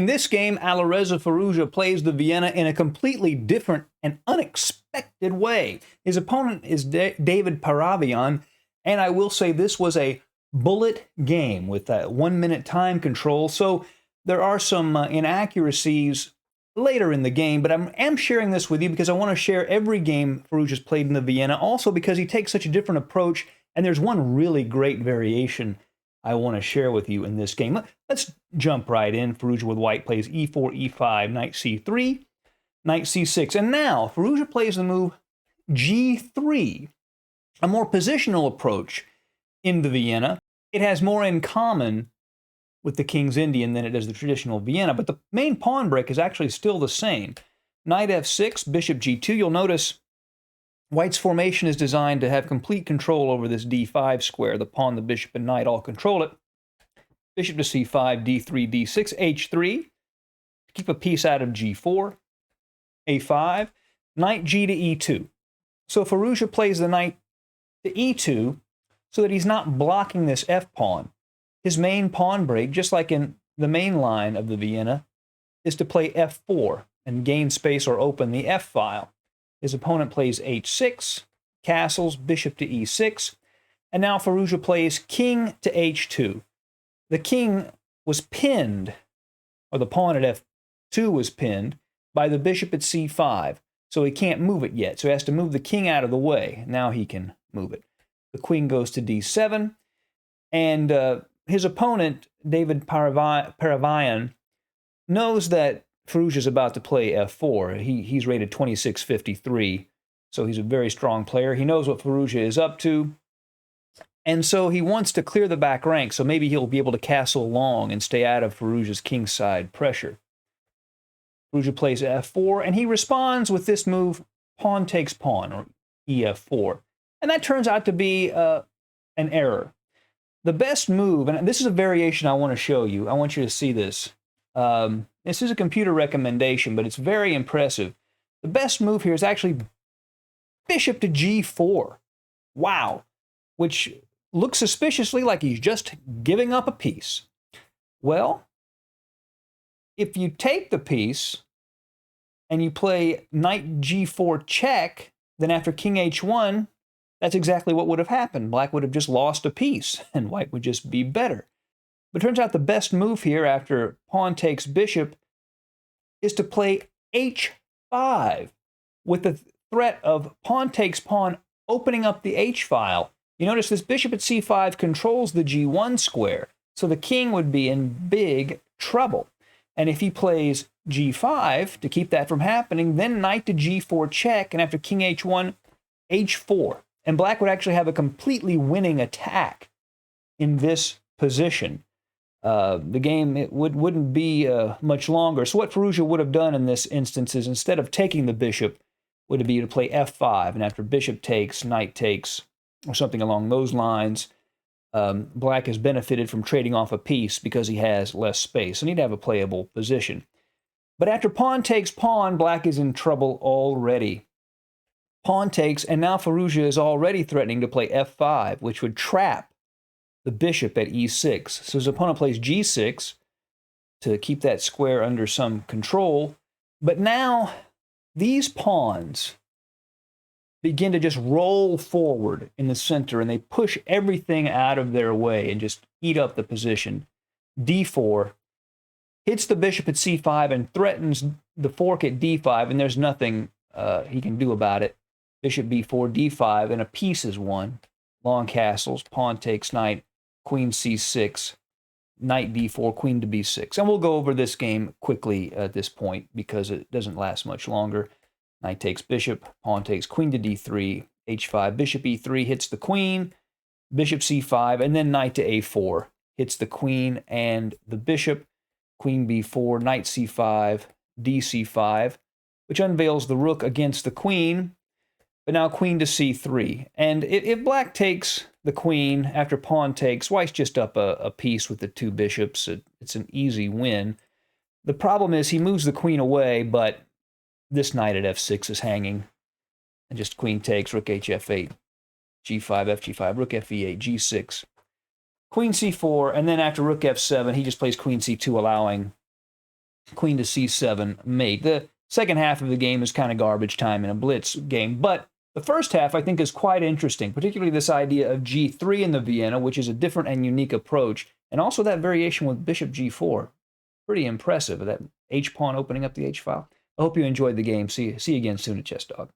In this game, Alireza Firouzja plays the Vienna in a completely different and unexpected way. His opponent is David Paravyan, and I will say this was a bullet game with that 1 minute time control, so there are some inaccuracies later in the game, but I am sharing this with you because I want to share every game Firouzja's played in the Vienna, also because he takes such a different approach, and there's one really great variation I want to share with you in this game. Let's jump right in. Firouzja with white plays e4, e5, knight c3, knight c6. And now Firouzja plays the move g3, a more positional approach in the Vienna. It has more in common with the King's Indian than it does the traditional Vienna, but the main pawn break is actually still the same. Knight f6, bishop g2. You'll notice White's formation is designed to have complete control over this d5 square. The pawn, the bishop, and knight all control it. Bishop to c5, d3, d6, h3. Keep a piece out of g4, a5, knight g to e2. So Firouzja plays the knight to e2 so that he's not blocking this f-pawn. His main pawn break, just like in the main line of the Vienna, is to play f4 and gain space or open the f-file. His opponent plays h6, castles, bishop to e6, and now Firouzja plays king to h2. The king was pinned, or the pawn at f2 was pinned, by the bishop at c5, so he can't move it yet. So he has to move the king out of the way. Now he can move it. The queen goes to d7, and his opponent, David Paravyan, knows that Firouzja is about to play f4. He's rated 2653, so he's a very strong player. He knows what Firouzja is up to, and so he wants to clear the back rank, so maybe he'll be able to castle long and stay out of Firouzja's kingside pressure. Firouzja plays f4, and he responds with this move, pawn takes pawn, or ef4. And that turns out to be an error. The best move, and this is a variation I want to show you. I want you to see this. This is a computer recommendation, but it's very impressive. The best move here is actually bishop to g4. Wow. Which looks suspiciously like he's just giving up a piece. Well, if you take the piece and you play knight g4 check, then after king h1, that's exactly what would have happened. Black would have just lost a piece, and white would just be better. But it turns out the best move here after pawn takes bishop is to play h5 with the threat of pawn takes pawn opening up the h-file. You notice this bishop at c5 controls the g1 square, so the king would be in big trouble. And if he plays g5 to keep that from happening, then knight to g4 check, and after king h1, h4. And black would actually have a completely winning attack in this position. The game wouldn't be much longer. So what Firouzja would have done in this instance is, instead of taking the bishop, would be to play f5, and after bishop takes, knight takes, or something along those lines. Black has benefited from trading off a piece because he has less space, and he'd have a playable position. But after pawn takes pawn, black is in trouble already. Pawn takes, and now Firouzja is already threatening to play f5, which would trap the bishop at e6. So his opponent plays g6 to keep that square under some control. But now these pawns begin to just roll forward in the center, and they push everything out of their way and just eat up the position. d4 hits the bishop at c5 and threatens the fork at d5, and there's nothing he can do about it. Bishop b4, d5, and a piece is won. Long castles, pawn takes knight, queen c6, knight d4, queen to b6. And we'll go over this game quickly at this point because it doesn't last much longer. Knight takes bishop, pawn takes queen to d3, h5, bishop e3 hits the queen, bishop c5, and then knight to a4 hits the queen and the bishop, queen b4, knight c5, dc5, which unveils the rook against the queen. But now queen to c3. And if black takes the queen after pawn takes, white's just up a piece with the two bishops. It's an easy win. The problem is he moves the queen away, but this knight at f6 is hanging. And just queen takes, rook hf8, g5, fg5, rook fe8, g6, queen c4, and then after rook f7, he just plays queen c2, allowing queen to c7 mate. The second half of the game is kind of garbage time in a blitz game, but the first half I think is quite interesting, particularly this idea of g3 in the Vienna, which is a different and unique approach, and also that variation with bishop g4. Pretty impressive, that h-pawn opening up the h-file. I hope you enjoyed the game. See you again soon at Chess Dog.